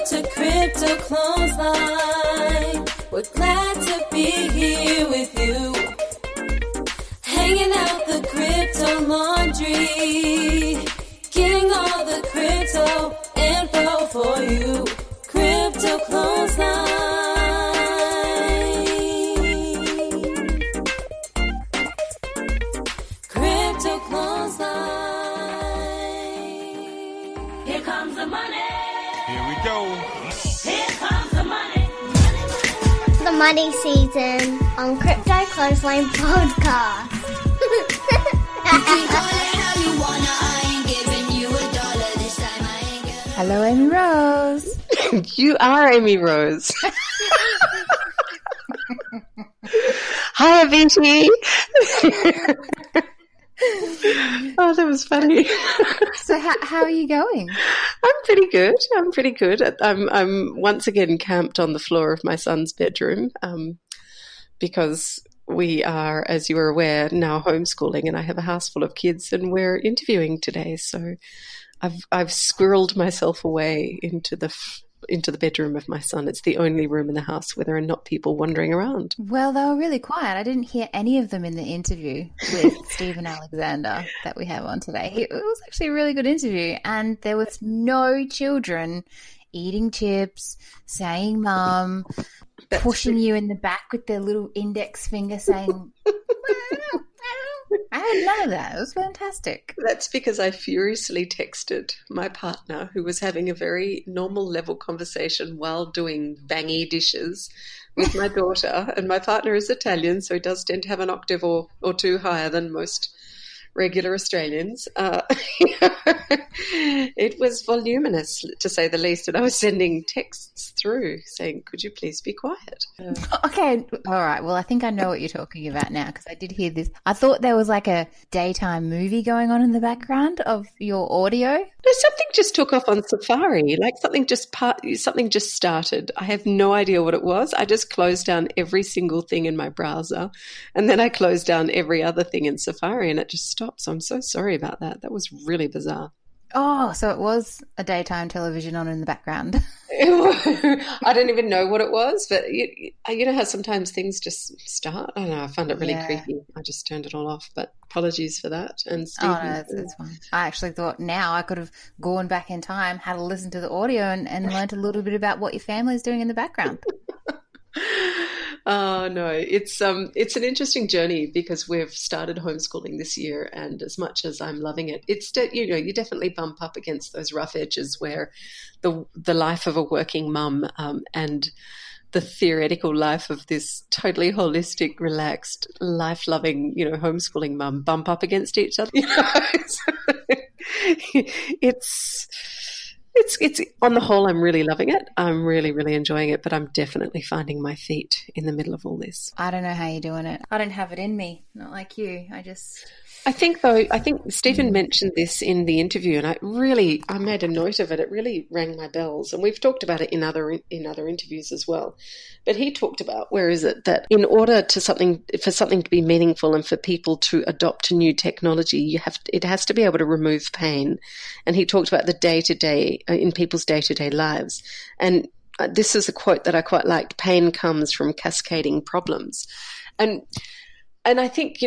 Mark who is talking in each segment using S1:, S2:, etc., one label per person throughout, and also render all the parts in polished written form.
S1: to Crypto Clothesline. We're glad to be here with you. Hanging out the crypto laundry. Getting all the crypto info for you. Crypto Clothesline. Crypto Clothesline. Here comes the money.
S2: Here we go.
S1: Here comes the money.
S3: The money season on Crypto Clothesline podcast.
S4: Hello, Amy Rose.
S5: You are Amy Rose. Hi, Aviti. Oh, that was funny.
S4: So how are you going?
S5: I'm pretty good. I'm once again camped on the floor of my son's bedroom because we are, as you are aware, now homeschooling, and I have a house full of kids, and we're interviewing today. So I've squirreled myself away into the bedroom of my son. It's the only room in the house where there are not people wandering around.
S4: Well, they were really quiet. I didn't hear any of them in the interview with Stephen Alexander that we have on today. It was actually a really good interview, and there was no children eating chips, saying mum, pushing you in the back with their little index finger saying, I had none of that. It was fantastic.
S5: That's because I furiously texted my partner, who was having a very normal level conversation while doing bangy dishes with my daughter. And my partner is Italian, so he does tend to have an octave or two higher than most regular Australians. It was voluminous, to say the least, and I was sending texts through saying, could you please be quiet?
S4: Okay, all right. Well, I think I know what you're talking about now, because I did hear this. I thought there was like a daytime movie going on in the background of your audio.
S5: No, something just took off on Safari, like something just started. I have no idea what it was. I just closed down every single thing in my browser, and then I closed down every other thing in Safari, and it just stopped. So I'm so sorry about that. That was really bizarre.
S4: Oh, so it was a daytime television on in the background.
S5: I don't even know what it was, but you know how sometimes things just start? I don't know. I found it really creepy. I just turned it all off, but apologies for that. And Stephen,
S4: oh, no, it's fine. I actually thought now I could have gone back in time, had a listen to the audio and learned a little bit about what your family is doing in the background.
S5: Oh, no, it's an interesting journey because we've started homeschooling this year, and as much as I'm loving it, it's you definitely bump up against those rough edges where the life of a working mum and the theoretical life of this totally holistic, relaxed, life-loving, homeschooling mum bump up against each other. It's on the whole, I'm really loving it. I'm really, really enjoying it, but I'm definitely finding my feet in the middle of all this.
S4: I don't know how you're doing it. I don't have it in me. Not like you.
S5: I think Stephen mentioned this in the interview, and I made a note of it. It really rang my bells, and we've talked about it in other interviews as well. But he talked about, where is it, that in order for something to be meaningful and for people to adopt new technology, it has to be able to remove pain. And he talked about the day-to-day in people's day-to-day lives. And this is a quote that I quite liked: "Pain comes from cascading problems." And I think,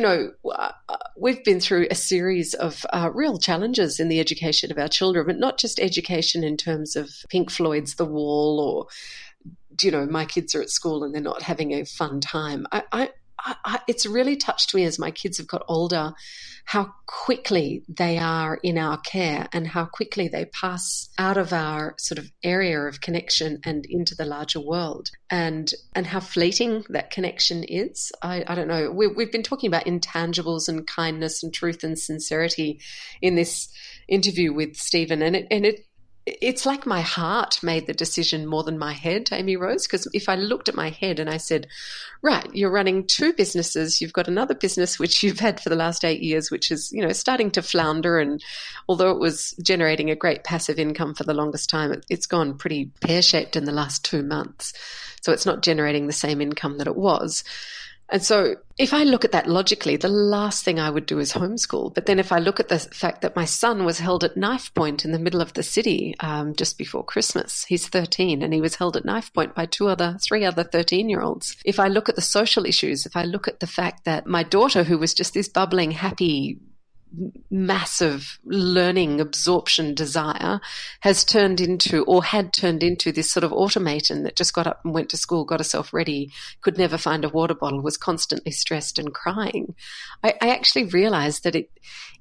S5: we've been through a series of real challenges in the education of our children, but not just education in terms of Pink Floyd's The Wall or, my kids are at school and they're not having a fun time. It's really touched me as my kids have got older, how quickly they are in our care and how quickly they pass out of our sort of area of connection and into the larger world, and how fleeting that connection is. I don't know. We've been talking about intangibles and kindness and truth and sincerity in this interview with Stephen, and it's like my heart made the decision more than my head, Amy Rose, because if I looked at my head and I said, right, you're running two businesses, you've got another business which you've had for the last 8 years, which is, starting to flounder, and although it was generating a great passive income for the longest time, it's gone pretty pear-shaped in the last 2 months. So it's not generating the same income that it was. And so if I look at that logically, the last thing I would do is homeschool. But then if I look at the fact that my son was held at knife point in the middle of the city just before Christmas, he's 13 and he was held at knife point by three other 13-year-olds. If I look at the social issues, if I look at the fact that my daughter, who was just this bubbling, happy, massive learning absorption desire had turned into this sort of automaton that just got up and went to school, got herself ready, could never find a water bottle, was constantly stressed and crying. I actually realized that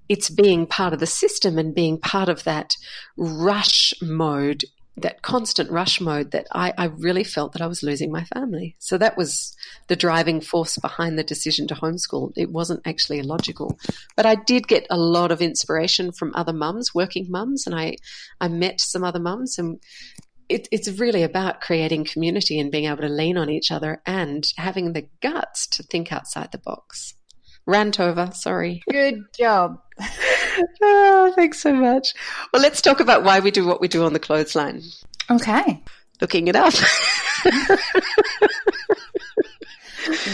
S5: it's being part of the system and being part of that rush mode, that constant rush mode, that I really felt that I was losing my family. So that was the driving force behind the decision to homeschool. It wasn't actually illogical. But I did get a lot of inspiration from other mums, working mums, and I met some other mums, and it's really about creating community and being able to lean on each other and having the guts to think outside the box. Rant over, sorry.
S4: Good job.
S5: Oh, thanks so much. Well, let's talk about why we do what we do on the Clothesline.
S4: Okay.
S5: Looking it up.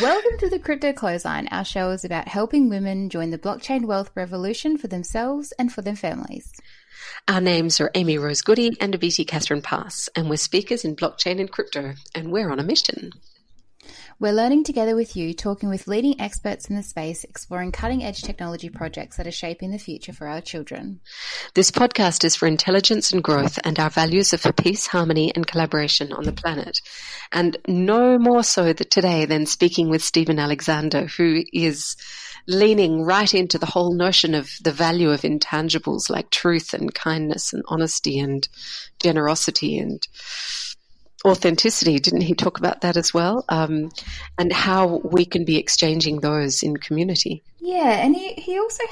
S4: Welcome to the Crypto Clothesline. Our show is about helping women join the blockchain wealth revolution for themselves and for their families.
S5: Our names are Amy Rosegoodey and Abiti Catherine Pass, and we're speakers in blockchain and crypto, and we're on a mission.
S4: We're learning together with you, talking with leading experts in the space, exploring cutting-edge technology projects that are shaping the future for our children.
S5: This podcast is for intelligence and growth, and our values are for peace, harmony, and collaboration on the planet. And no more so today than speaking with Stephen Alexander, who is leaning right into the whole notion of the value of intangibles like truth and kindness and honesty and generosity and authenticity. Didn't he talk about that as well? And how we can be exchanging those in community.
S4: Yeah, and he also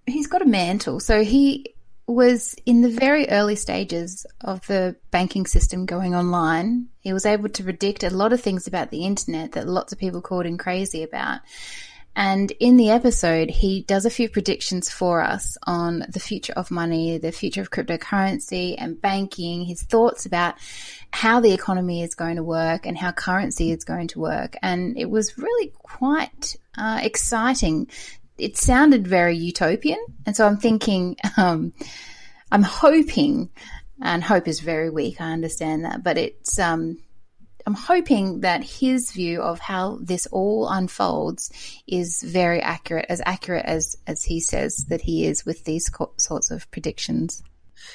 S4: he's got a mantle. So he was in the very early stages of the banking system going online. He was able to predict a lot of things about the internet that lots of people called him crazy about. And in the episode, he does a few predictions for us on the future of money, the future of cryptocurrency and banking, his thoughts about how the economy is going to work and how currency is going to work. And it was really quite exciting. It sounded very utopian. And so I'm thinking, I'm hoping, and hope is very weak, I understand that, but I'm hoping that his view of how this all unfolds is very accurate as he says that he is with these sorts of predictions.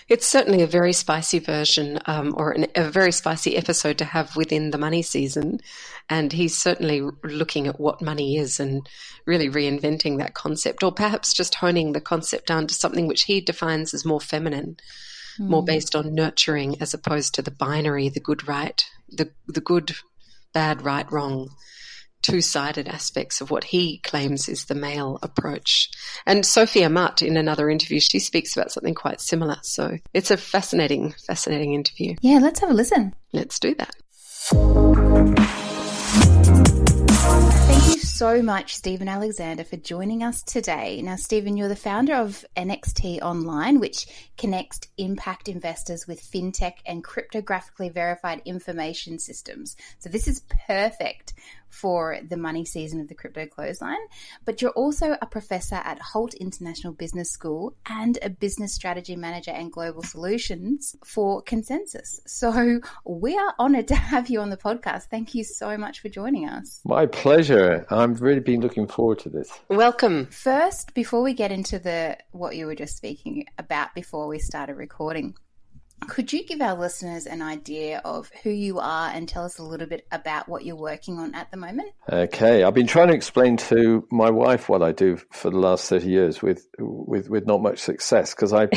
S5: It's certainly a very spicy version a very spicy episode to have within the money season. And he's certainly looking at what money is and really reinventing that concept, or perhaps just honing the concept down to something which he defines as more feminine, more based on nurturing as opposed to the binary, the good, right, the good, bad, right, wrong, two-sided aspects of what he claims is the male approach. And Sophia Mutt, in another interview, she speaks about something quite similar. So it's a fascinating interview.
S4: Yeah, let's have a listen.
S5: Let's do that.
S4: Thank you so much, Stephen Alexander, for joining us today. Now, Stephen, you're the founder of NXT Online, which connects impact investors with fintech and cryptographically verified information systems. So this is perfect for the money season of the Crypto Clothesline. But you're also a professor at Holt International Business School and a business strategy manager and global solutions for Consensus. So we are honored to have you on the podcast. Thank you so much for joining us.
S2: My pleasure. I've really been looking forward to this.
S5: Welcome.
S4: First, before we get into what you were just speaking about before we started recording, could you give our listeners an idea of who you are and tell us a little bit about what you're working on at the moment? Okay.
S2: I've been trying to explain to my wife what I do for the last 30 years with not much success, because I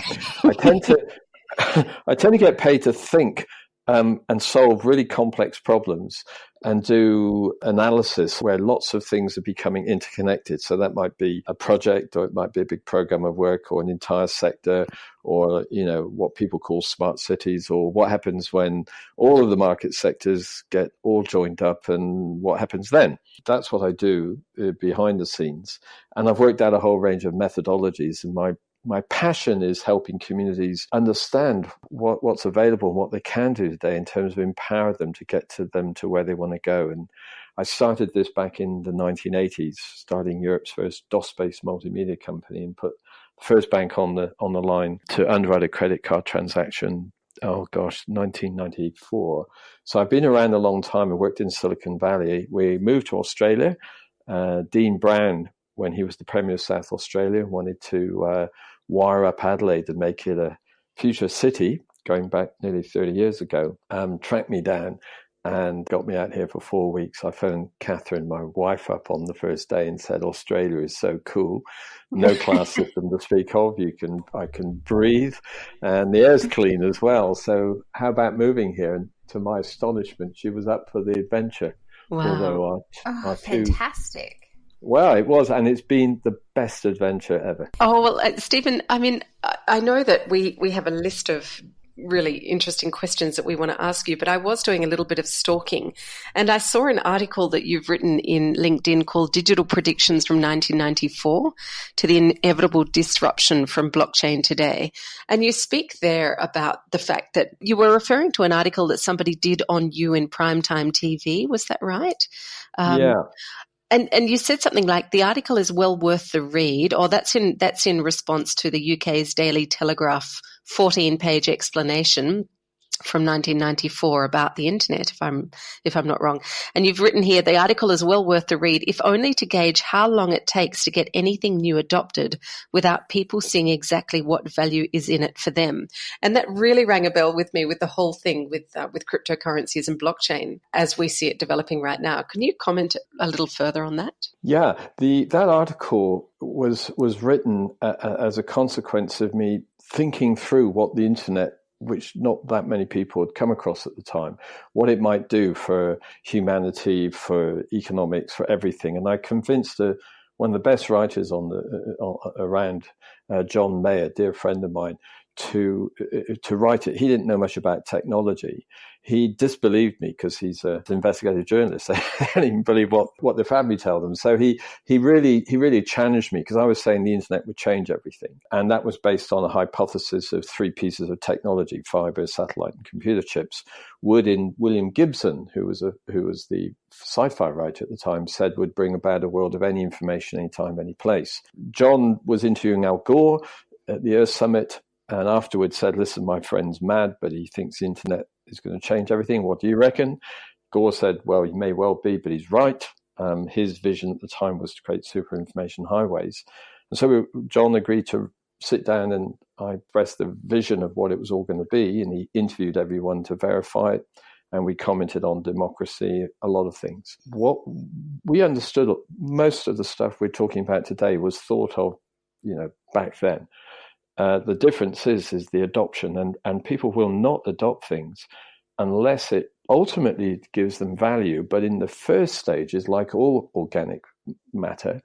S2: tend to get paid to think and solve really complex problems and do analysis where lots of things are becoming interconnected. So that might be a project, or it might be a big program of work, or an entire sector, or, what people call smart cities, or what happens when all of the market sectors get all joined up and what happens then. That's what I do behind the scenes. And I've worked out a whole range of methodologies, and my my passion is helping communities understand what's available and what they can do today in terms of empower them to get to where they want to go. And I started this back in the 1980s, starting Europe's first DOS-based multimedia company, and put the first bank on the line to underwrite a credit card transaction. 1994. So I've been around a long time. I worked in Silicon Valley. We moved to Australia. Dean Brown, when he was the Premier of South Australia, wanted to wire up Adelaide and make it a future city, going back nearly 30 years ago, tracked me down and got me out here for 4 weeks. I phoned Catherine, my wife, up on the first day and said, Australia is so cool. No class system to speak of. I can breathe, and the air's clean as well. So how about moving here? And to my astonishment, she was up for the adventure.
S5: Wow.
S2: Although
S4: fantastic.
S2: Well, it was, and it's been the best adventure ever.
S5: Oh, well, Stephen, I mean, I know that we have a list of really interesting questions that we want to ask you, but I was doing a little bit of stalking, and I saw an article that you've written in LinkedIn called Digital Predictions from 1994 to the Inevitable Disruption from Blockchain Today. And you speak there about the fact that you were referring to an article that somebody did on you in primetime TV. Was that right?
S2: Yeah.
S5: And you said something like the article is well worth the read, or that's in response to the UK's Daily Telegraph 14-page explanation from 1994 about the internet, if I'm not wrong. And you've written here, the article is well worth the read, if only to gauge how long it takes to get anything new adopted without people seeing exactly what value is in it for them. And that really rang a bell with me with the whole thing with cryptocurrencies and blockchain as we see it developing right now. Can you comment a little further on that?
S2: Yeah, that article was written as a consequence of me thinking through what the internet, which not that many people had come across at the time, what it might do for humanity, for economics, for everything. And I convinced one of the best writers around, John May, a dear friend of mine, to write it. He didn't know much about technology. He disbelieved me because he's an investigative journalist. They didn't even believe what the family tell them. So he really challenged me, because I was saying the internet would change everything. And that was based on a hypothesis of three pieces of technology: fiber, satellite, and computer chips. William Gibson, who was the sci-fi writer at the time, said would bring about a world of any information, anytime, any place. John was interviewing Al Gore at the Earth Summit, and afterwards said, listen, my friend's mad, but he thinks the internet is going to change everything. What do you reckon? Gore said, well, he may well be, but he's right. His vision at the time was to create super information highways. And so John agreed to sit down, and I expressed the vision of what it was all going to be, and he interviewed everyone to verify it. And we commented on democracy, a lot of things. What we understood, most of the stuff we're talking about today was thought of, back then. The difference is the adoption, and people will not adopt things unless it ultimately gives them value. But in the first stages, like all organic matter,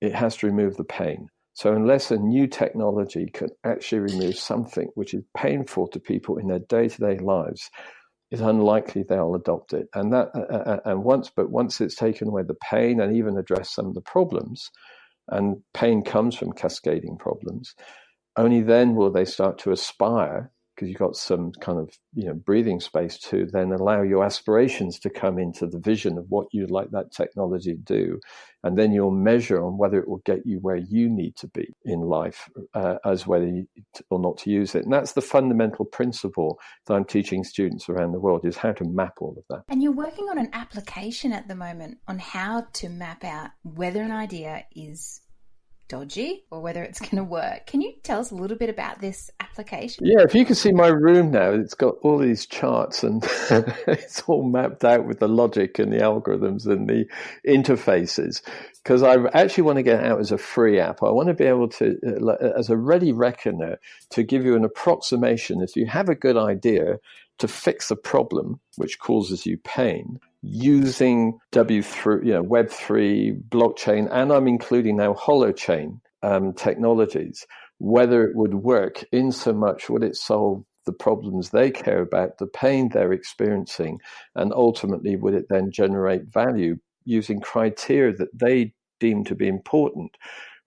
S2: it has to remove the pain. So unless a new technology can actually remove something which is painful to people in their day-to-day lives, it's unlikely they'll adopt it. And once it's taken away the pain and even address some of the problems, and pain comes from cascading problems, only then will they start to aspire, because you've got some kind of breathing space to then allow your aspirations to come into the vision of what you'd like that technology to do. And then you'll measure on whether it will get you where you need to be in life, as whether or not to use it. And that's the fundamental principle that I'm teaching students around the world, is how to map all of that.
S4: And you're working on an application at the moment on how to map out whether an idea is dodgy or whether it's going to work. Can you tell us a little bit about this application?
S2: Yeah, if you can see my room now, it's got all these charts, and it's all mapped out with the logic and the algorithms and the interfaces, because I actually want to get it out as a free app. I want to be able to, as a ready reckoner, to give you an approximation. If you have a good idea to fix a problem which causes you pain, using Web3, blockchain, and I'm including now holochain technologies, whether it would work in so much would it solve the problems they care about, the pain they're experiencing, and ultimately would it then generate value using criteria that they deem to be important,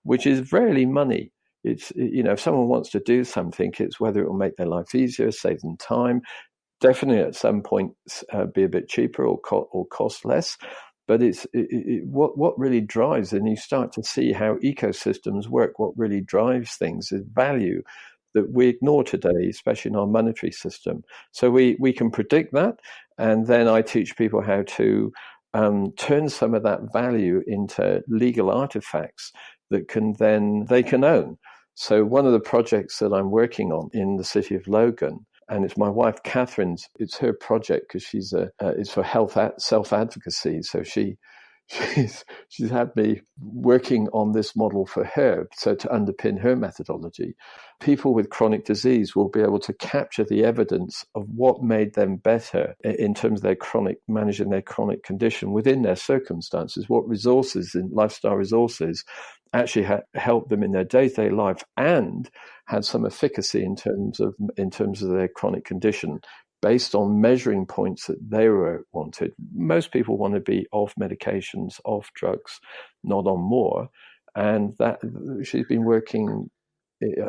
S2: which is rarely money. if someone wants to do something, it's whether it will make their life easier, save them time, definitely at some point be a bit cheaper or cost less. But what really drives, and you start to see how ecosystems work, what really drives things is value that we ignore today, especially in our monetary system. So we can predict that, and then I teach people how to turn some of that value into legal artifacts that they can own. So one of the projects that I'm working on in the city of Logan, and it's my wife Catherine's, it's her project because it's for self-advocacy. So she's had me working on this model for her, so to underpin her methodology. People with chronic disease will be able to capture the evidence of what made them better in terms of managing their chronic condition within their circumstances, what resources and lifestyle resources actually helped them in their day-to-day life and had some efficacy in terms of their chronic condition, based on measuring points that they wanted. Most people want to be off medications, off drugs, not on more. And that she's been working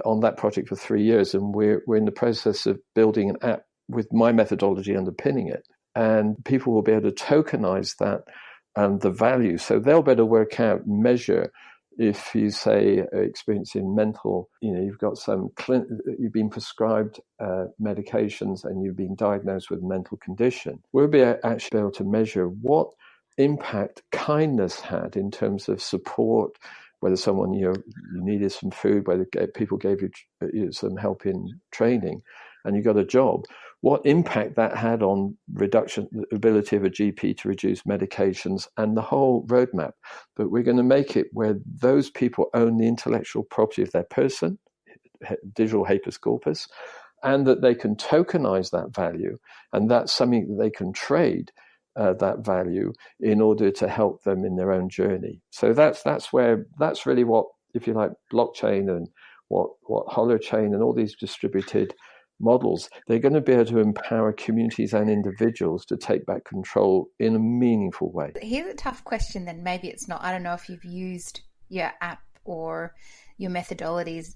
S2: on that project for 3 years, and we're in the process of building an app with my methodology underpinning it. And people will be able to tokenize that the value. So they'll better work out, measure. If you say experiencing mental, you've got you've been prescribed medications and you've been diagnosed with a mental condition, we'll be actually able to measure what impact kindness had in terms of support, whether someone you needed some food, whether people gave you some help in training, and you got a job. What impact that had on reduction, the ability of a GP to reduce medications, and the whole roadmap. But we're going to make it where those people own the intellectual property of their person, digital habeas corpus, and that they can tokenize that value, and that's something that they can trade that value in order to help them in their own journey. So that's really what, if you like, blockchain and what holochain and all these distributed models, they're going to be able to empower communities and individuals to take back control in a meaningful way.
S4: Here's a tough question then. Maybe it's not. I don't know if you've used your app or your methodologies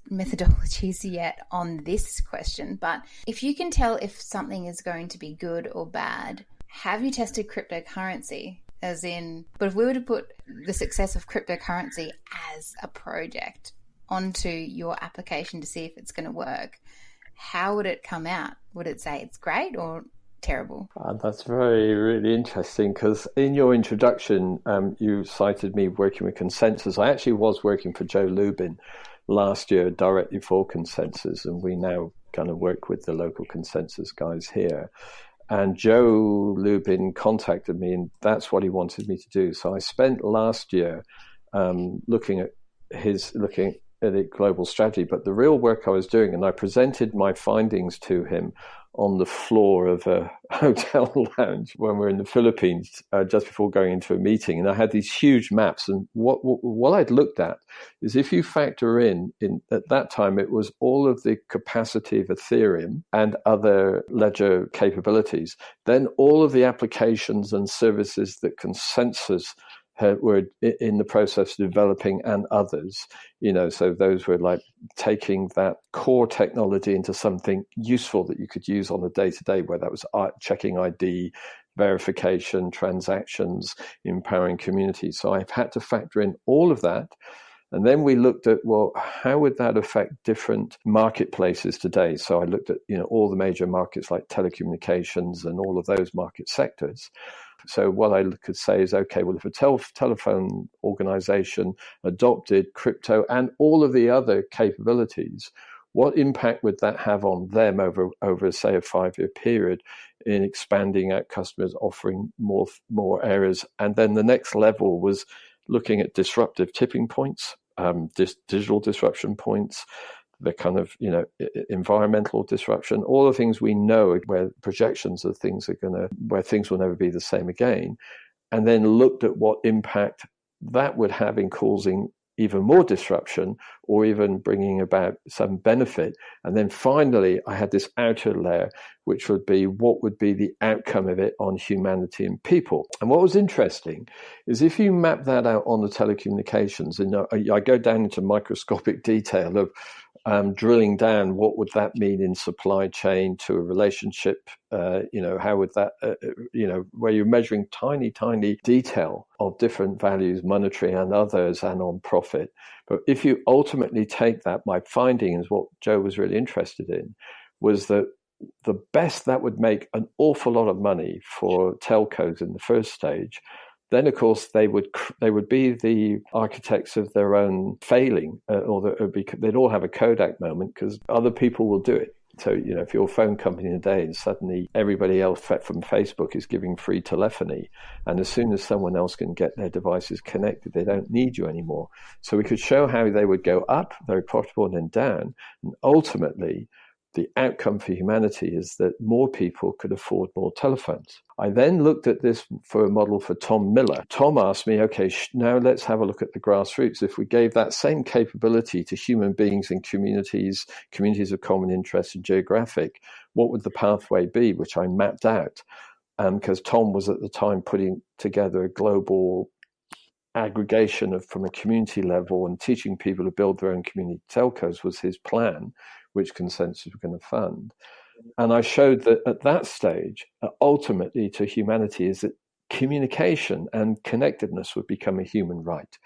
S4: yet on this question, but if you can tell if something is going to be good or bad, have you tested cryptocurrency? But if we were to put the success of cryptocurrency as a project onto your application to see if it's going to work, how would it come out? Would it say it's great or terrible?
S2: That's really interesting, because in your introduction, you cited me working with Consensus. I actually was working for Joe Lubin last year directly for Consensus, and we now kind of work with the local Consensus guys here. And Joe Lubin contacted me, and that's what he wanted me to do. So I spent last year looking at a global strategy, but the real work I was doing, and I presented my findings to him on the floor of a hotel lounge when we were in the Philippines just before going into a meeting. And I had these huge maps, and what I'd looked at is, if you factor in at that time, it was all of the capacity of Ethereum and other ledger capabilities, then all of the applications and services that Consensus were in the process of developing, and others, so those were like taking that core technology into something useful that you could use on a day-to-day, where that was checking ID, verification, transactions, empowering communities. So I've had to factor in all of that. And then we looked at, well, how would that affect different marketplaces today? So I looked at, all the major markets like telecommunications and all of those market sectors. So what I could say is, okay, well, if a telephone organization adopted crypto and all of the other capabilities, what impact would that have on them over say, a 5-year period in expanding out customers, offering more areas? And then the next level was looking at disruptive tipping points, digital disruption points, the kind of, environmental disruption, all the things we know where projections of things where things will never be the same again. And then looked at what impact that would have in causing even more disruption or even bringing about some benefit. And then finally, I had this outer layer, which would be what would be the outcome of it on humanity and people. And what was interesting is if you map that out on the telecommunications, and I go down into microscopic detail of drilling down what would that mean in supply chain to a relationship, how would that, where you're measuring tiny detail of different values, monetary and others, and on profit. But if you ultimately take that, my finding is what Joe was really interested in, was that the best that would make an awful lot of money for telcos in the first stage. Then, of course, they would be the architects of their own failing, they'd all have a Kodak moment because other people will do it. So, if you're a phone company today and suddenly everybody else from Facebook is giving free telephony, and as soon as someone else can get their devices connected, they don't need you anymore. So we could show how they would go up, very profitable, and then down. And ultimately, the outcome for humanity is that more people could afford more telephones. I then looked at this for a model for Tom Miller. Tom asked me, okay, now let's have a look at the grassroots. If we gave that same capability to human beings in communities of common interest and geographic, what would the pathway be, which I mapped out? Because Tom was at the time putting together a global aggregation from a community level and teaching people to build their own community telcos was his plan, which Consensus were going to fund. And I showed that at that stage, ultimately to humanity, is that communication and connectedness would become a human right,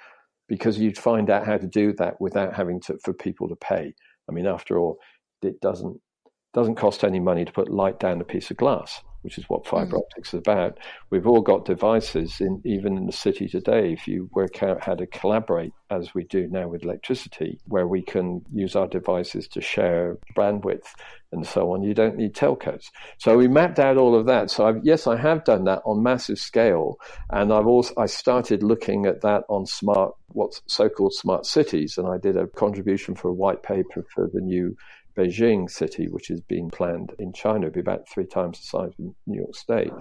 S2: because you'd find out how to do that without having for people to pay. I mean, after all, it doesn't cost any money to put light down a piece of glass, which is what fiber optics is about. We've all got devices, even in the city today, if you work out how to collaborate, as we do now with electricity, where we can use our devices to share bandwidth and so on. You don't need telcos. So we mapped out all of that. So I have done that on massive scale. And I started looking at that on what's so-called smart cities. And I did a contribution for a white paper for the new Beijing city, which is being planned in China, would be about 3 times the size of New York State,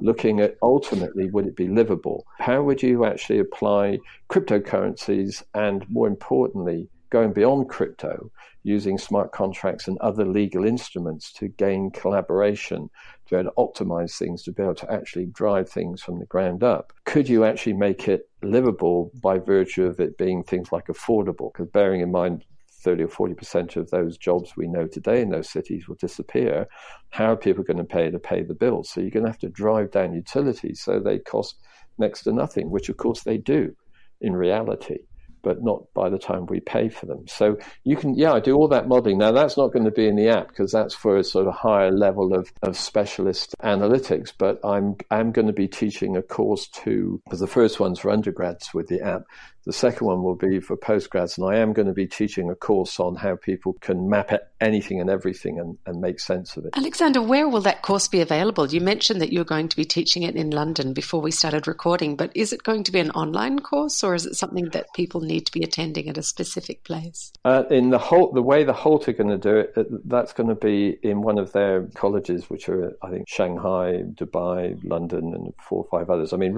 S2: looking at ultimately, would it be livable? How would you actually apply cryptocurrencies and, more importantly, going beyond crypto, using smart contracts and other legal instruments to gain collaboration, to be able to optimize things, to be able to actually drive things from the ground up? Could you actually make it livable by virtue of it being things like affordable? Because bearing in mind, 30 or 40% of those jobs we know today in those cities will disappear. How are people going to pay the bills? So you're going to have to drive down utilities so they cost next to nothing, which of course they do in reality, but not by the time we pay for them. So you can, I do all that modeling. Now, that's not going to be in the app because that's for a sort of higher level of specialist analytics, but I'm going to be teaching a course because the first one's for undergrads with the app. The second one will be for postgrads, and I am going to be teaching a course on how people can map anything and everything and make sense of it.
S5: Alexander, where will that course be available? You mentioned that you're going to be teaching it in London before we started recording, but is it going to be an online course, or is it something that people need to be attending at a specific place?
S2: In the way the Holt are going to do it, that's going to be in one of their colleges, which are, I think, Shanghai, Dubai, London, and 4 or 5 others. I mean,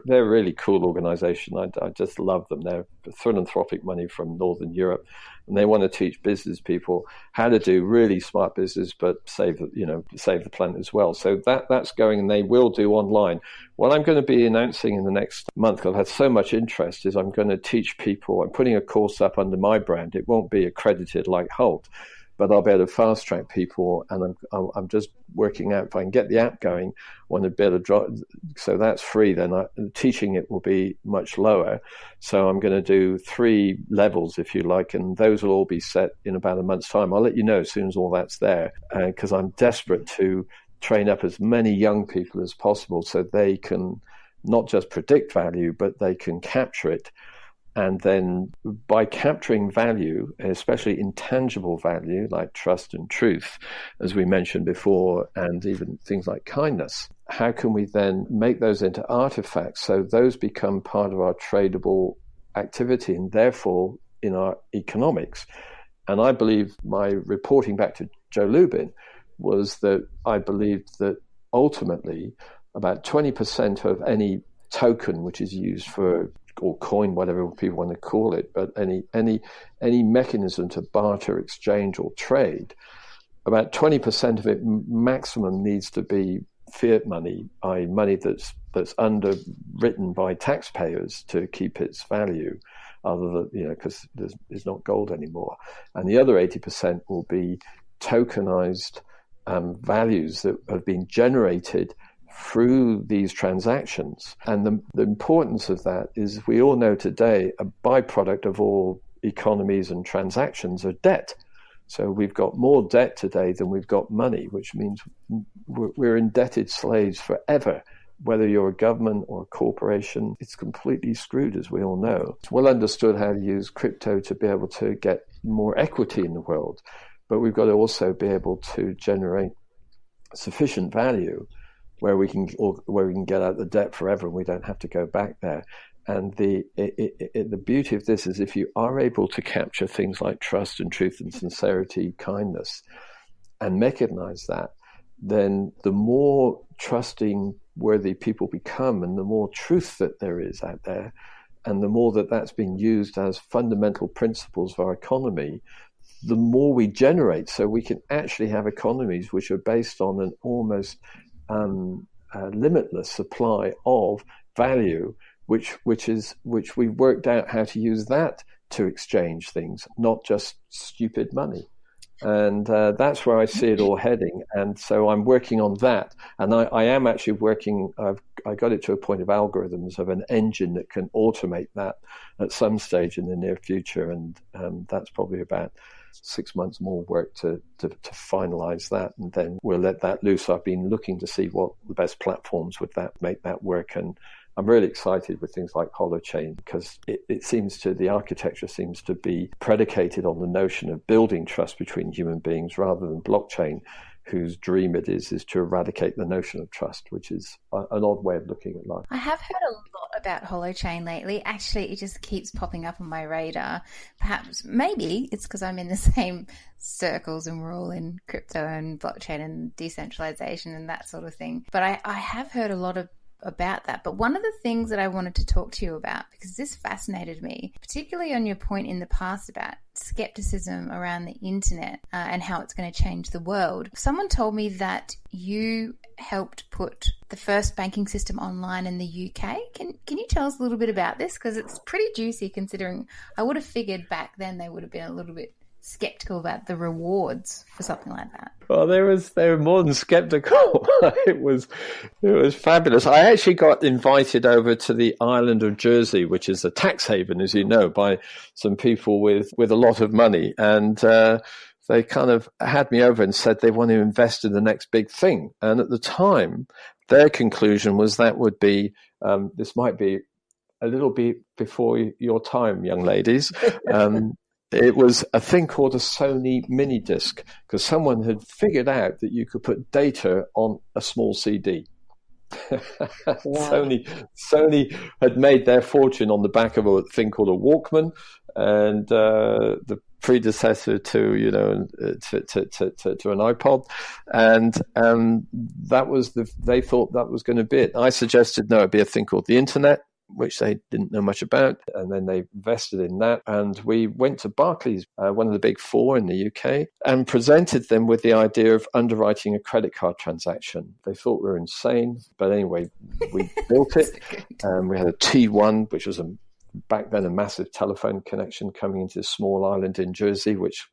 S2: they're a really cool organization. I just love them. They're philanthropic money from Northern Europe, and they want to teach business people how to do really smart business, but save the planet as well. So that's going, and they will do online. What I'm going to be announcing in the next month, because I've had so much interest, is I'm going to teach people. I'm putting a course up under my brand. It won't be accredited like Holt, but I'll be able to fast track people, and I'm just working out if I can get the app going. I want to be able to draw, so that's free. Then teaching it will be much lower. So I'm going to do 3 levels, if you like, and those will all be set in about a month's time. I'll let you know as soon as all that's there, because I'm desperate to train up as many young people as possible so they can not just predict value, but they can capture it. And then by capturing value, especially intangible value like trust and truth, as we mentioned before, and even things like kindness, how can we then make those into artifacts so those become part of our tradable activity and therefore in our economics? And I believe my reporting back to Joe Lubin was that I believed that ultimately about 20% of any token which is used for or coin, whatever people want to call it, but any mechanism to barter, exchange, or trade, about 20% of it maximum needs to be fiat money, i.e. money that's underwritten by taxpayers to keep its value, other than, because there's not gold anymore. And the other 80% will be tokenized values that have been generated through these transactions. And the importance of that is, we all know today, a byproduct of all economies and transactions are debt. So we've got more debt today than we've got money, which means we're indebted slaves forever. Whether you're a government or a corporation, it's completely screwed, as we all know. It's well understood how to use crypto to be able to get more equity in the world, but we've got to also be able to generate sufficient value where we can get out the debt forever and we don't have to go back there. And the beauty of this is, if you are able to capture things like trust and truth and sincerity, kindness, and mechanize that, then the more trusting worthy people become, and the more truth that there is out there, and the more that's being used as fundamental principles of our economy, the more we generate. So we can actually have economies which are based on an almost limitless supply of value, which we've worked out how to use that to exchange things, not just stupid money. And that's where I see it all heading. And so I'm working on that. And I am actually working, I got it to a point of algorithms, of an engine that can automate that at some stage in the near future. And that's probably about 6 months more work to finalize that. And then we'll let that loose. I've been looking to see what the best platforms would make that work. And I'm really excited with things like Holochain, because the architecture seems to be predicated on the notion of building trust between human beings, rather than blockchain, whose dream it is to eradicate the notion of trust, which is an odd way of looking at life.
S4: I have heard a lot about Holochain lately. Actually, it just keeps popping up on my radar. Maybe it's because I'm in the same circles and we're all in crypto and blockchain and decentralization and that sort of thing. But I have heard a lot about that. But one of the things that I wanted to talk to you about, because this fascinated me, particularly on your point in the past about skepticism around the internet and how it's going to change the world. Someone told me that you helped put the first banking system online in the UK. Can you tell us a little bit about this? Because it's pretty juicy, considering I would have figured back then they would have been a little bit skeptical about the rewards for something like that.
S2: Well, they were more than skeptical. It was fabulous. I actually got invited over to the island of Jersey, which is a tax haven, as you know, by some people with a lot of money, and they kind of had me over and said they want to invest in the next big thing. And at the time, their conclusion was that would be this might be a little bit before your time, young ladies. It was a thing called a Sony mini disc, because someone had figured out that you could put data on a small CD. Wow. Sony had made their fortune on the back of a thing called a Walkman, and the predecessor to an iPod, and they thought that was going to be it. I suggested no, it'd be a thing called the internet, which they didn't know much about, and then they invested in that. And we went to Barclays, one of the big four in the UK, and presented them with the idea of underwriting a credit card transaction. They thought we were insane, but anyway, we built it. We had a T1, which was back then a massive telephone connection coming into this small island in Jersey, which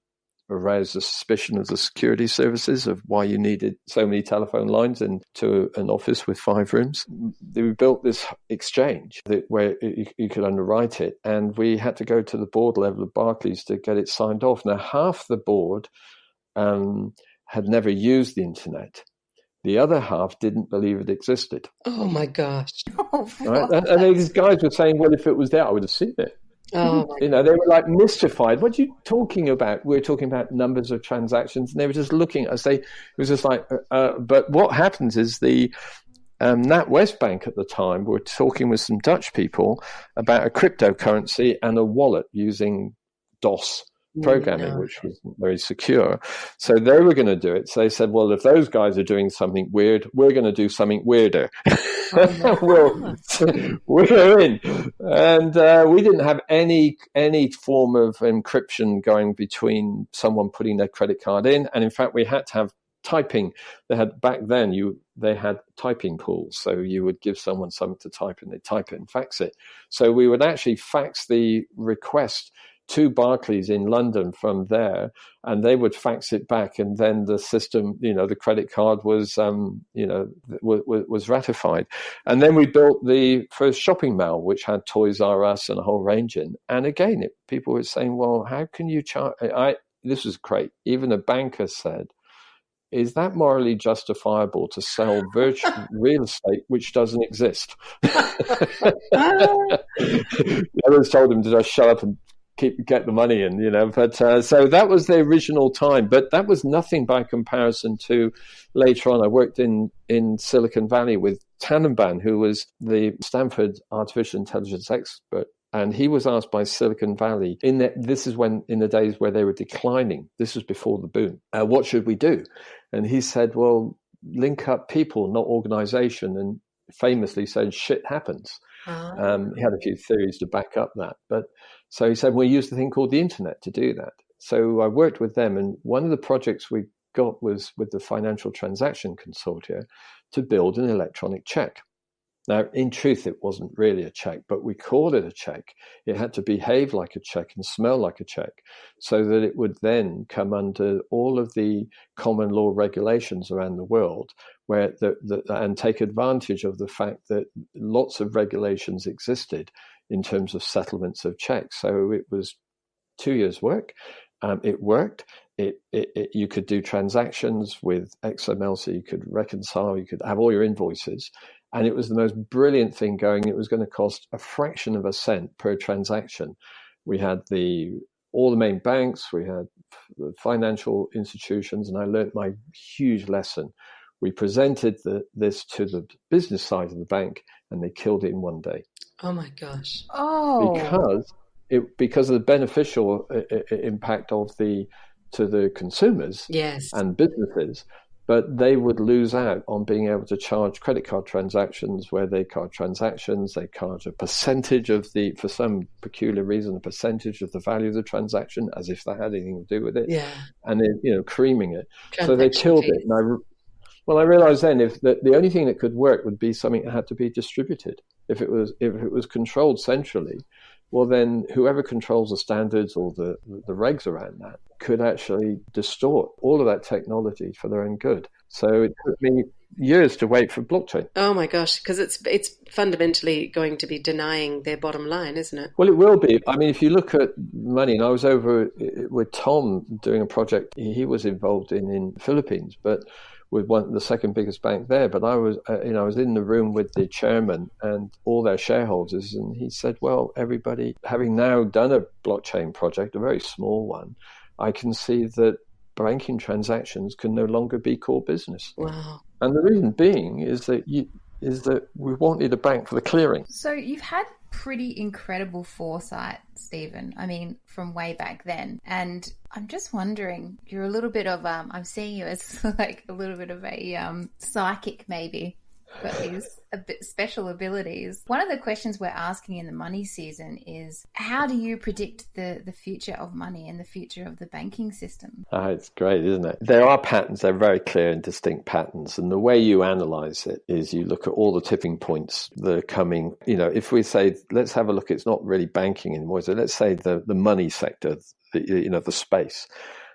S2: aroused the suspicion of the security services of why you needed so many telephone lines into an office with 5 rooms. We built this exchange where you could underwrite it, and we had to go to the board level of Barclays to get it signed off. Now, half the board had never used the internet. The other half didn't believe it existed.
S5: Oh, my gosh.
S2: Right? And these guys were saying, well, if it was there, I would have seen it.
S5: Oh,
S2: they were like mystified. What are you talking about? We're talking about numbers of transactions, and they were just looking at us. It was just like, but what happens is the NatWest Bank at the time were talking with some Dutch people about a cryptocurrency and a wallet using DOS programming, which was very secure. So they were going to do it. So they said, well, if those guys are doing something weird, we're going to do something weirder. we're in. And we didn't have any form of encryption going between someone putting their credit card in. And in fact, we had to have typing. They had typing pools. So you would give someone something to type and they'd type it and fax it. So we would actually fax the request to Barclays in London from there, and they would fax it back, and then the system, the credit card was, was ratified. And then we built the first shopping mall, which had Toys R Us and a whole range in. And again, people were saying, well, how can you charge? This was great. Even a banker said, is that morally justifiable to sell virtual real estate which doesn't exist? The others told him to just shut up and get the money in, But so that was the original time. But that was nothing by comparison to later on. I worked in Silicon Valley with Tannenbaum, who was the Stanford artificial intelligence expert. And he was asked by Silicon Valley, this is when, in the days where they were declining, this was before the boom, what should we do? And he said, well, link up people, not organization. And famously said, shit happens. He had a few theories to back up that. But so he said, we use the thing called the internet to do that. So I worked with them. And one of the projects we got was with the Financial Transaction Consortia to build an electronic check. Now, in truth, it wasn't really a check, but we called it a check. It had to behave like a check and smell like a check so that it would then come under all of the common law regulations around the world and take advantage of the fact that lots of regulations existed in terms of settlements of checks. So it was 2 years' work. It worked. You could do transactions with XML, so you could reconcile, you could have all your invoices. And it was the most brilliant thing going. It was going to cost a fraction of a cent per transaction. We had all the main banks, we had the financial institutions, and I learned my huge lesson. We presented this to the business side of the bank, and they killed it in one day.
S5: Oh my gosh!
S4: Oh,
S2: because of the beneficial impact to the consumers and businesses. But they would lose out on being able to charge credit card transactions where they charge transactions. They charge a percentage for some peculiar reason, a percentage of the value of the transaction, as if that had anything to do with it. Yeah. And then, creaming it. So they killed it. And I realized then the only thing that could work would be something that had to be distributed. If it was controlled centrally, well, then whoever controls the standards or the regs around that could actually distort all of that technology for their own good. So it took me years to wait for blockchain.
S5: Oh my gosh, because it's fundamentally going to be denying their bottom line, isn't it?
S2: Well, it will be. I mean, if you look at money, and I was over with Tom doing a project he was involved in the Philippines, but with the second biggest bank there. But I was in the room with the chairman and all their shareholders, and he said, well, everybody, having now done a blockchain project, a very small one, I can see that banking transactions can no longer be core business.
S5: Wow.
S2: And the reason being is that we wanted a bank for the clearing.
S4: So you've had pretty incredible foresight, Stephen. I mean, from way back then. And I'm just wondering, you're a little bit of, I'm seeing you as like a little bit of a psychic maybe, got these special abilities. One of the questions we're asking in the money season is, how do you predict the future of money and the future of the banking system?
S2: Oh, it's great, isn't it? There are patterns. They're very clear and distinct patterns. And the way you analyze it is you look at all the tipping points that are coming. If we say, let's have a look, it's not really banking anymore. So let's say the money sector, the space.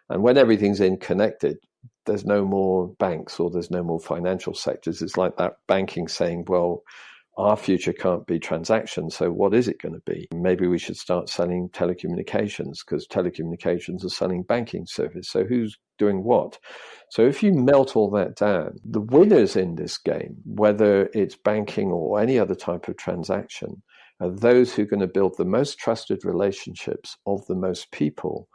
S2: And when everything's connected, there's no more banks or there's no more financial sectors. It's like that banking saying, well, our future can't be transactions. So what is it going to be? Maybe we should start selling telecommunications because telecommunications are selling banking service. So who's doing what? So if you melt all that down, the winners in this game, whether it's banking or any other type of transaction, are those who are going to build the most trusted relationships of the most people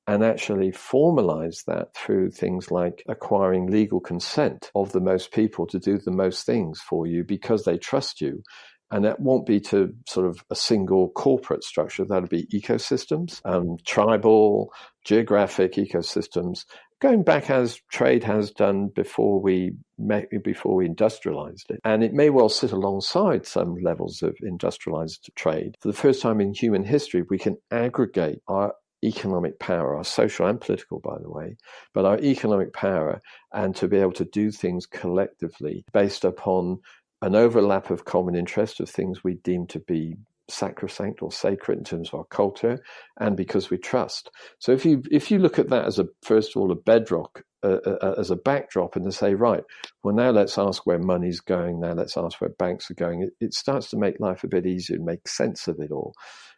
S2: and actually formalize that through things like acquiring legal consent of the most people to do the most things for you because they trust you. And that won't be to sort of a single corporate structure. That'll be ecosystems, tribal, geographic ecosystems, going back as trade has done before we industrialized it. And it may well sit alongside some levels of industrialized trade. For the first time in human history, we can aggregate our economic power, our social and political, by the way, but our economic power, and to be able to do things collectively based upon an overlap of common interest of things we deem to be sacrosanct or sacred in terms of our culture, and because we trust. So if you look at that as first of all a bedrock, as a backdrop, and to say, right, well, now let's ask where money's going, now let's ask where banks are going, it starts to make life a bit easier and make sense of it all.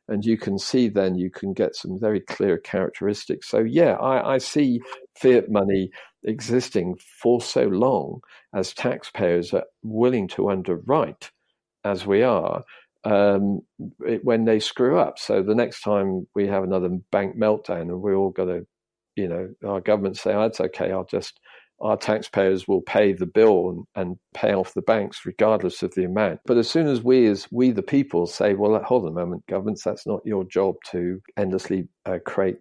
S2: And you can see then you can get some very clear characteristics. So yeah, I see fiat money existing for so long as taxpayers are willing to underwrite, as we are, when they screw up. So the next time we have another bank meltdown and we're all going to, our government say, oh, it's okay, our taxpayers will pay the bill and pay off the banks regardless of the amount. But as soon as we the people say, well, hold on a moment, governments, that's not your job to endlessly create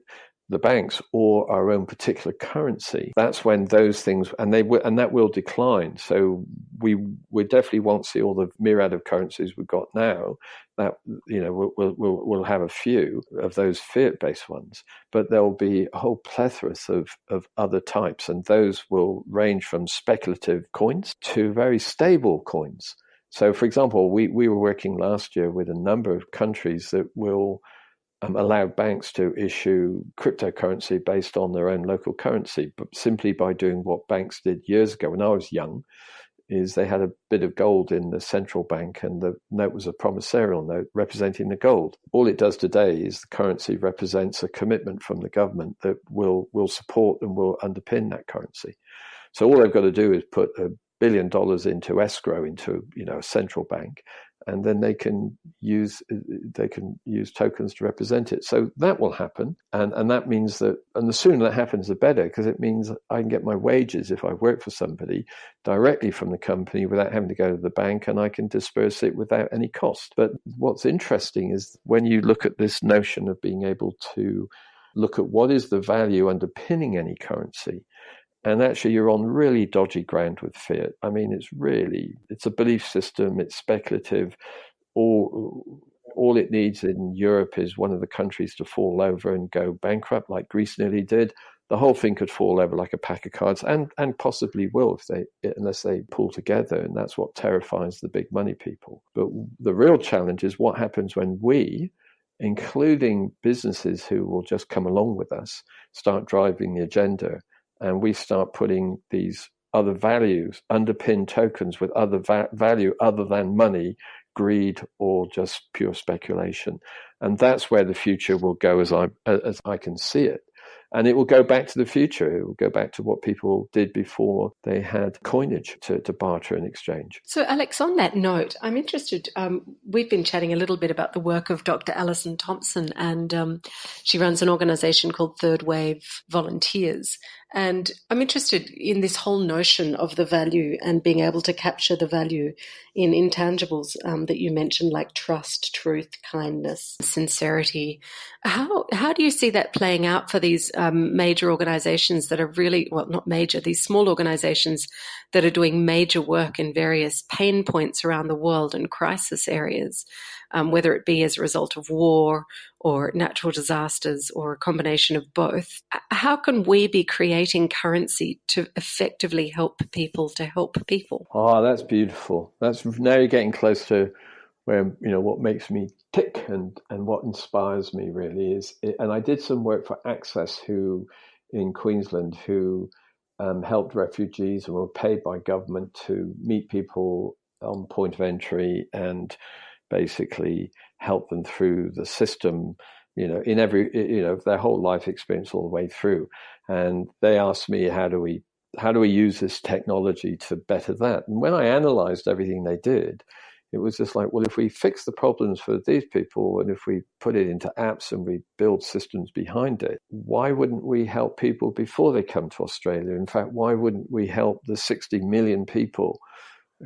S2: the banks or our own particular currency, that's when those things, and that will decline. So we definitely won't see all the myriad of currencies we've got now. That we'll have a few of those fiat-based ones, but there will be a whole plethora of other types, and those will range from speculative coins to very stable coins. So, for example, we were working last year with a number of countries that will allow banks to issue cryptocurrency based on their own local currency, but simply by doing what banks did years ago when I was young, is they had a bit of gold in the central bank and the note was a promissorial note representing the gold. All it does today is the currency represents a commitment from the government that will support and will underpin that currency. So all they've got to do is put $1 billion into escrow into a central bank, and then they can use tokens to represent it. So that will happen, and that means that, and the sooner that happens, the better, because it means I can get my wages if I work for somebody directly from the company without having to go to the bank, and I can disperse it without any cost. But what's interesting is when you look at this notion of being able to look at what is the value underpinning any currency. And actually, you're on really dodgy ground with fiat. I mean, it's a belief system. It's speculative. All it needs in Europe is one of the countries to fall over and go bankrupt, like Greece nearly did. The whole thing could fall over like a pack of cards, and possibly will unless they pull together. And that's what terrifies the big money people. But the real challenge is what happens when we, including businesses who will just come along with us, start driving the agenda. And we start putting these other values, underpin tokens with other value other than money, greed, or just pure speculation. And that's where the future will go as I can see it. And it will go back to the future. It will go back to what people did before they had coinage to barter and exchange.
S5: So, Alex, on that note, I'm interested. We've been chatting a little bit about the work of Dr. Alison Thompson, and she runs an organization called Third Wave Volunteers. And I'm interested in this whole notion of the value and being able to capture the value in intangibles that you mentioned, like trust, truth, kindness, sincerity. How do you see that playing out for these major organizations that are really, well, not major, these small organizations that are doing major work in various pain points around the world and crisis areas, whether it be as a result of war or natural disasters or a combination of both? How can we be creating currency to effectively help people to help people?
S2: Oh, that's beautiful. Now you're getting close to where, what makes me tick and what inspires me really is, and I did some work for Access in Queensland who helped refugees and were paid by government to meet people on point of entry and basically help them through the system, in every, their whole life experience all the way through. And they asked me, how do we use this technology to better that? And when I analyzed everything they did, it was just like, well, if we fix the problems for these people and if we put it into apps and we build systems behind it, why wouldn't we help people before they come to Australia? In fact, why wouldn't we help the 60 million people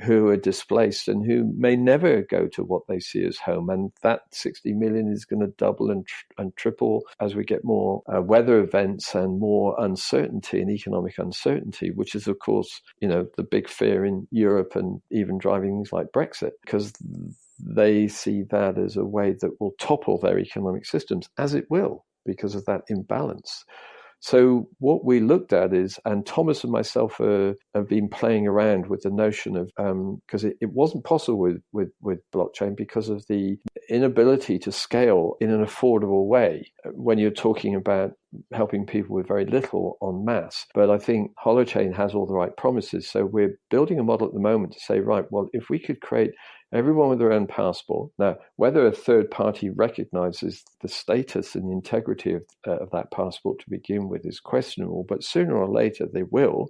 S2: who are displaced and who may never go to what they see as home. And that 60 million is going to double and triple as we get more weather events and more uncertainty and economic uncertainty, which is, of course, the big fear in Europe and even driving things like Brexit, because they see that as a way that will topple their economic systems, as it will, because of that imbalance. So what we looked at is, and Thomas and myself have been playing around with the notion of, because it wasn't possible with blockchain because of the inability to scale in an affordable way when you're talking about helping people with very little en masse. But I think Holochain has all the right promises. So we're building a model at the moment to say, right, well, if we could create everyone with their own passport. Now, whether a third party recognizes the status and the integrity of that passport to begin with is questionable, but sooner or later they will,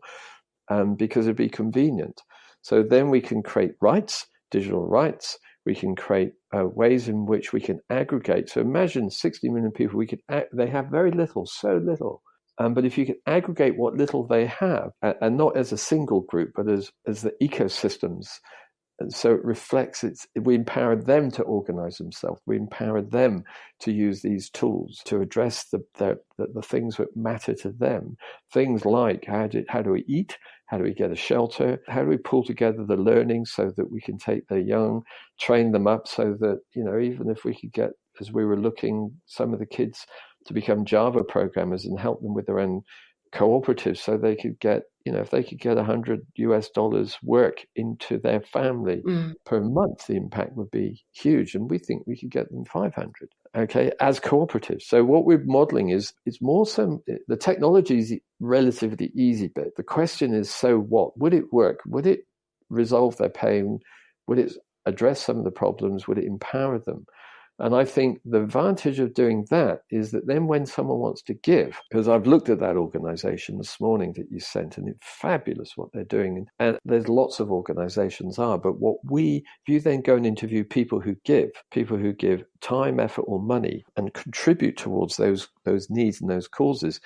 S2: because it'd be convenient. So then we can create rights, digital rights. We can create ways in which we can aggregate. So imagine 60 million people. They have very little, so little. But if you can aggregate what little they have, and not as a single group, but as the ecosystems. And so it reflects we empower them to organize themselves. We empower them to use these tools to address the things that matter to them. Things like how do we eat? How do we get a shelter? How do we pull together the learning so that we can take the young, train them up so that, even if we could get, as we were looking, some of the kids to become Java programmers and help them with their own cooperatives so they could get, if they could get $100 work into their family per month, the impact would be huge. And we think we could get them 500, okay, as cooperatives. So what we're modeling is more the technology is relatively easy bit. The question is, so what? Would it work? Would it resolve their pain? Would it address some of the problems? Would it empower them? And I think the advantage of doing that is that then when someone wants to give, because I've looked at that organization this morning that you sent, and it's fabulous what they're doing. And there's lots of organizations are, but if you then go and interview people who give time, effort, or money and contribute towards those needs and those causes,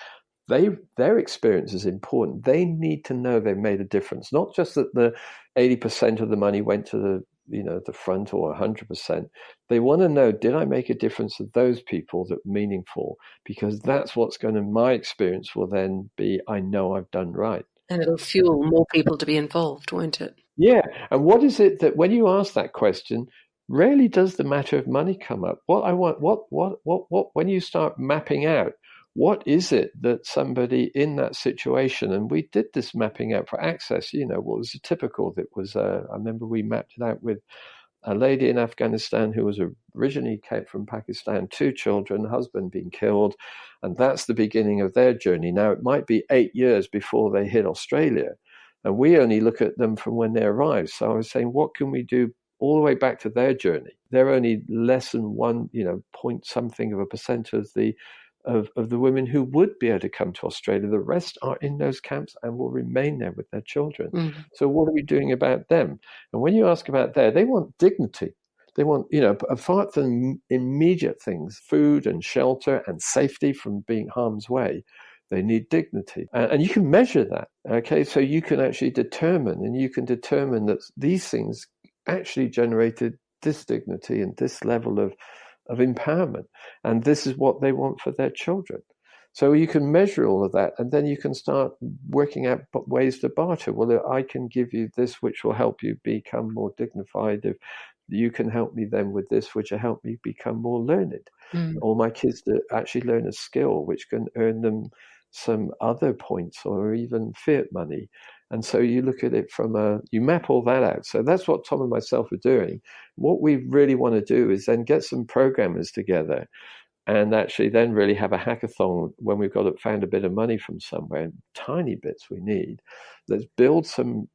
S2: their experience is important. They need to know they've made a difference, not just that the 80% of the money went to the front or 100%. They want to know, did I make a difference to those people that are meaningful? Because that's what's going to, my experience will then be, I know I've done right.
S5: And it'll fuel more people to be involved, won't it?
S2: Yeah. And what is it that when you ask that question, rarely does the matter of money come up? When you start mapping out, what is it that somebody in that situation, and we did this mapping out for Access, what was typical, that was, I remember we mapped it out with a lady in Afghanistan who was originally came from Pakistan, 2 children, husband being killed, and that's the beginning of their journey. Now, it might be 8 years before they hit Australia, and we only look at them from when they arrived. So I was saying, what can we do all the way back to their journey? They're only less than 1, point something of a percent of the women who would be able to come to Australia. The rest are in those camps and will remain there with their children. Mm-hmm. So what are we doing about them? And when you ask about they want dignity. They want, apart from immediate things, food and shelter and safety from being harm's way, they need dignity. And you can measure that, okay? So you can actually determine that these things actually generated this dignity and this level of empowerment, and this is what they want for their children. So you can measure all of that, and then you can start working out ways to barter. Well, I can give you this, which will help you become more dignified. If you can help me then with this, which will help me become more learned. Or my kids to actually learn a skill which can earn them some other points or even fiat money. And so you look at it you map all that out. So that's what Tom and myself are doing. What we really want to do is then get some programmers together and actually then really have a hackathon when we've found a bit of money from somewhere, tiny bits we need. Let's build something,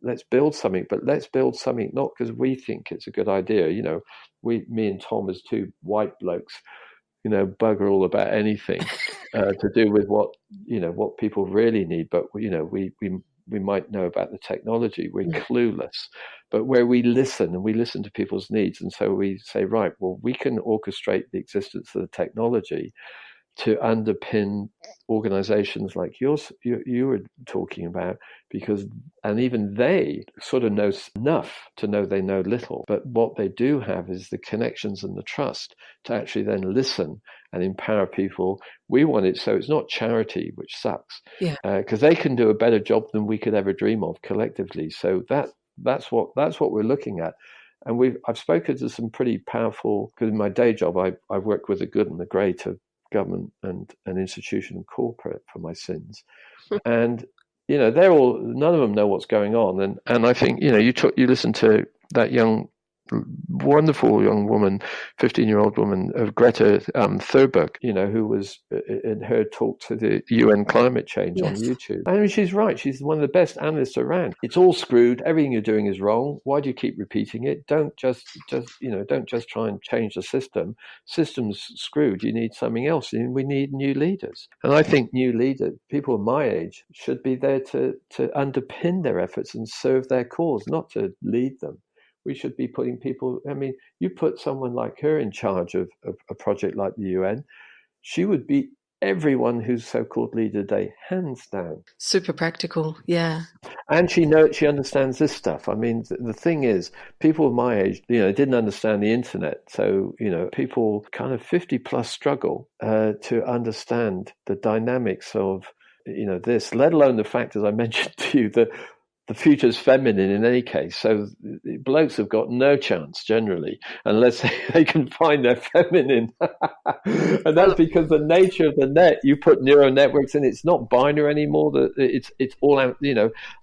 S2: but let's build something not because we think it's a good idea. Me and Tom as 2 white blokes, bugger all about anything to do with what people really need. But, we might know about the technology. We're clueless. But where we listen to people's needs. And so we say, right, well, we can orchestrate the existence of the technology to underpin organizations like yours you were talking about, and even they sort of know enough to know they know little, but what they do have is the connections and the trust to actually then listen and empower people. We want it so it's not charity, which sucks, because they can do a better job than we could ever dream of collectively. So that's what we're looking at. And I've spoken to some pretty powerful, because in my day job I've worked with the good and the great of government and institution and corporate for my sins, and they're all, none of them know what's going on, and I think you listen to that wonderful young woman, 15-year-old woman of Greta Thunberg, who was in her talk to the UN climate change on YouTube. I mean, she's right. She's one of the best analysts around. It's all screwed. Everything you're doing is wrong. Why do you keep repeating it? Don't just try and change the system. System's screwed. You need something else. And we need new leaders. And I think new leaders, people my age, should be there to underpin their efforts and serve their cause, not to lead them. We should be putting people, I mean, you put someone like her in charge of a project like the UN, she would beat everyone who's so-called leader today, hands down.
S5: Super practical, yeah.
S2: And she understands this stuff. I mean, the thing is, people of my age, didn't understand the internet. So, people kind of 50 plus struggle to understand the dynamics of, this, let alone the fact, as I mentioned to you, that the future's feminine in any case. So blokes have got no chance generally unless they can find their feminine. And that's because the nature of the net, you put neural networks in, it's not binary anymore. It's all,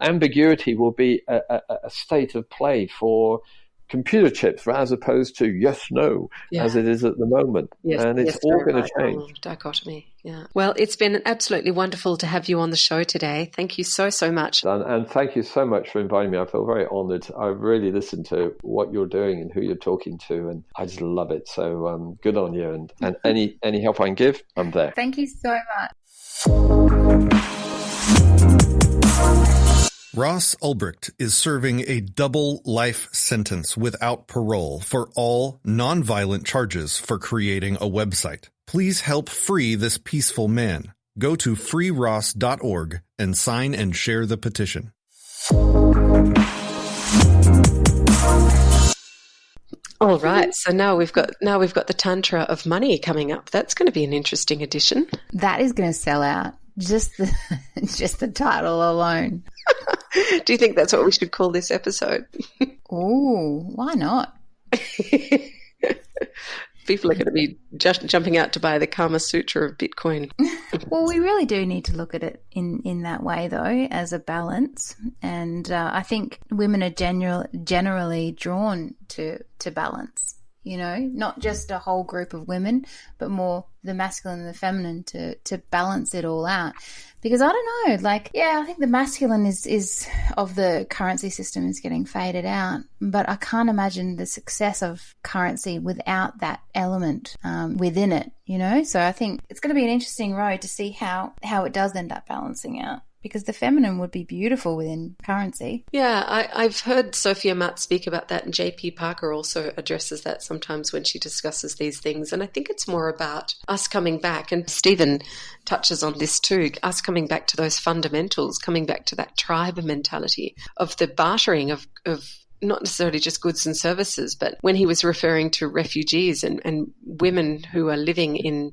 S2: ambiguity will be a state of play for computer chips as opposed to yes, no, as it is at the moment.
S5: Yes,
S2: and it's all going to change.
S5: Dichotomy, yeah. Well, it's been absolutely wonderful to have you on the show today. Thank you so, so much.
S2: And thank you so much for inviting me. I feel very honoured. I really listened to what you're doing and who you're talking to, and I just love it. So good on you. And any help I can give, I'm there.
S4: Thank you so much.
S6: Ross Ulbricht is serving a double life sentence without parole for all nonviolent charges for creating a website. Please help free this peaceful man. Go to freeross.org and sign and share the petition.
S5: All right, so now we've got the Tantra of Money coming up. That's going to be an interesting edition.
S4: That is going to sell out. Just the title alone.
S5: Do you think that's what we should call this episode?
S4: Oh, why not?
S5: People are going to be just jumping out to buy the Kama Sutra of Bitcoin.
S4: Well, we really do need to look at it in that way, though, as a balance. And I think women are generally drawn to balance. Not just a whole group of women, but more the masculine and the feminine to balance it all out. Because I don't know, I think the masculine is of the currency system is getting faded out, but I can't imagine the success of currency without that element within it, So I think it's going to be an interesting road to see how it does end up balancing out. Because the feminine would be beautiful within currency. Yeah,
S5: I've heard Sophia Matt speak about that, and JP Parker also addresses that sometimes when she discusses these things. And I think it's more about us coming back, and Stephen touches on this too, us coming back to those fundamentals, coming back to that tribe mentality of the bartering of not necessarily just goods and services, but when he was referring to refugees and women who are living in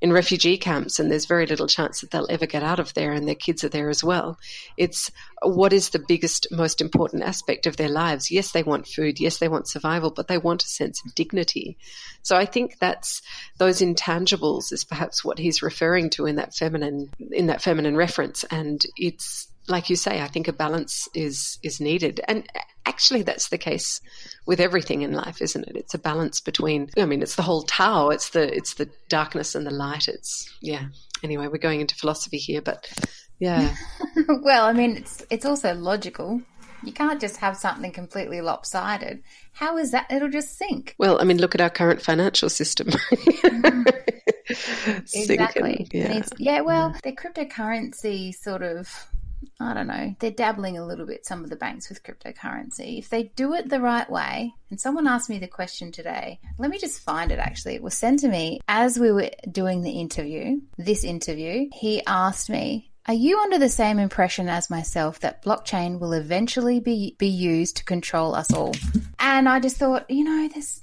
S5: refugee camps, and there's very little chance that they'll ever get out of there, and their kids are there as well. It's what is the biggest, most important aspect of their lives. Yes, they want food. Yes, they want survival, but they want a sense of dignity. So I think that's those intangibles is perhaps what he's referring to in that feminine reference. And it's like you say, I think a balance is needed. And actually that's the case with everything in life, isn't it? It's a balance between, it's the whole Tao, it's the darkness and the light. Anyway, we're going into philosophy here, but yeah.
S4: Well, it's also logical. You can't just have something completely lopsided. How is that? It'll just sink.
S5: Well, look at our current financial system.
S4: Exactly.
S5: The cryptocurrency
S4: the cryptocurrency sort of I don't know, they're dabbling a little bit, some of the banks, with cryptocurrency. If they do it the right way, and someone asked me the question today, let me just find it actually. It was sent to me as we were doing this interview. He asked me, are you under the same impression as myself that blockchain will eventually be used to control us all? And I just thought,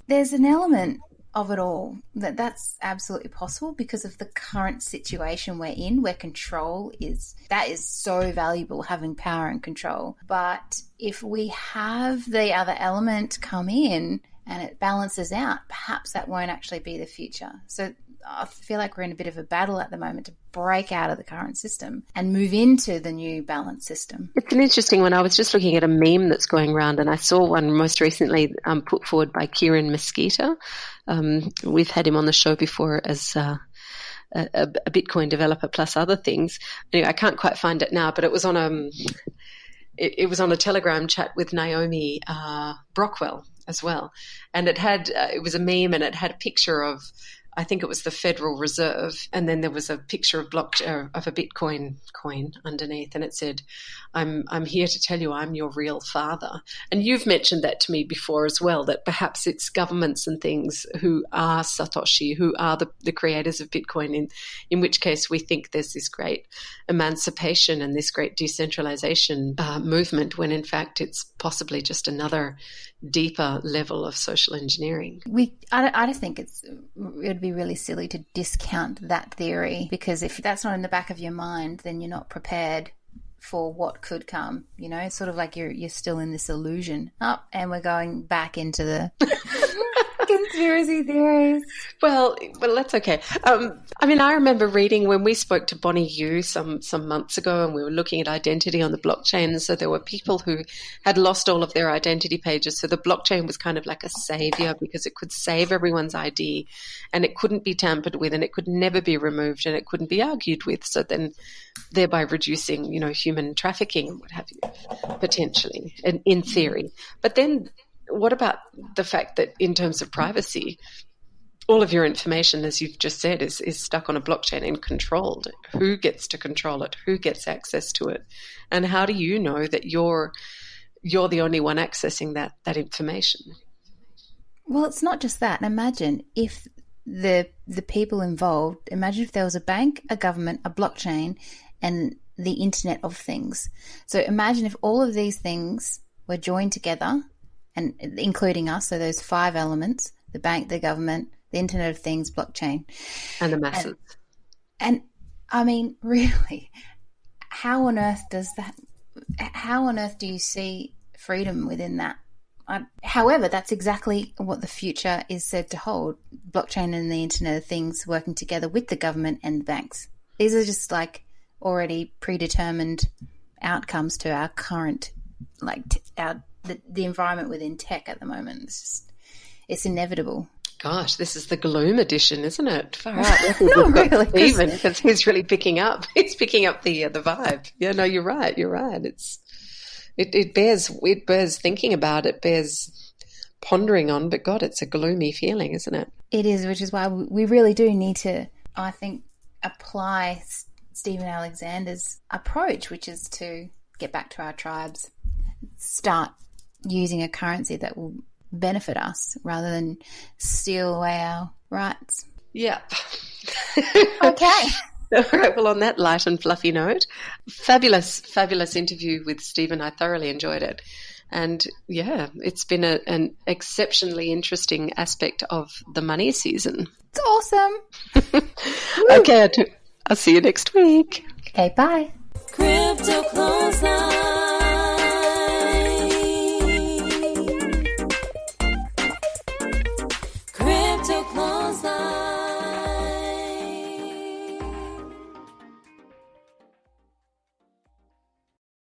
S4: there's an element of it all that's absolutely possible because of the current situation we're in, where that is so valuable, having power and control. But if we have the other element come in and it balances out, perhaps that won't actually be the future. So I feel like we're in a bit of a battle at the moment to break out of the current system and move into the new balanced system.
S5: It's an interesting one. I was just looking at a meme that's going around, and I saw one most recently put forward by Kieran Mesquita. We've had him on the show before as a Bitcoin developer plus other things. Anyway, I can't quite find it now, but it was on a Telegram chat with Naomi Brockwell as well, and it was a meme, and it had a picture of, I think it was the Federal Reserve, and then there was a picture of a Bitcoin coin underneath, and it said, I'm here to tell you I'm your real father. And you've mentioned that to me before as well, that perhaps it's governments and things who are Satoshi, who are the creators of Bitcoin, in which case we think there's this great emancipation and this great decentralization movement, when in fact it's possibly just another deeper level of social engineering.
S4: I just think it would be really silly to discount that theory, because if that's not in the back of your mind, then you're not prepared for what could come. It's sort of like you're still in this illusion. And we're going back into the conspiracy theories.
S5: Well, that's okay. I remember reading when we spoke to Bonnie Yu some months ago, and we were looking at identity on the blockchain. And so there were people who had lost all of their identity pages. So the blockchain was kind of like a savior, because it could save everyone's ID, and it couldn't be tampered with, and it could never be removed, and it couldn't be argued with. So then thereby reducing, human trafficking and what have you, potentially, in theory. But then what about the fact that in terms of privacy, all of your information, as you've just said, is stuck on a blockchain and controlled? Who gets to control it? Who gets access to it? And how do you know that you're the only one accessing that information?
S4: Well, it's not just that. Imagine if the people involved, imagine if there was a bank, a government, a blockchain, and the Internet of Things. So imagine if all of these things were joined together, and including us, so those 5 elements: the bank, the government, the Internet of Things, blockchain.
S5: And the masses.
S4: And I mean, really, how on earth do you see freedom within that? However, that's exactly what the future is said to hold: blockchain and the Internet of Things working together with the government and the banks. These are just like already predetermined outcomes to our current, the environment within tech at the moment. It's inevitable.
S5: Gosh, this is the gloom edition, isn't it? Far out.
S4: No, really,
S5: Stephen, because he's really picking up. He's picking up the vibe. Yeah, no, you're right. You're right. It bears thinking about. It bears pondering on. But God, it's a gloomy feeling, isn't it?
S4: It is, which is why we really do need to, I think, apply Stephen Alexander's approach, which is to get back to our tribes, start using a currency that will benefit us rather than steal away our rights.
S5: Yeah.
S4: Okay.
S5: All right. Well, on that light and fluffy note, fabulous interview with Stephen. I thoroughly enjoyed it. And yeah, it's been an exceptionally interesting aspect of the money season.
S4: It's awesome.
S5: Okay. I'll see you next week.
S4: Okay, bye.
S1: Crypto Clothesline.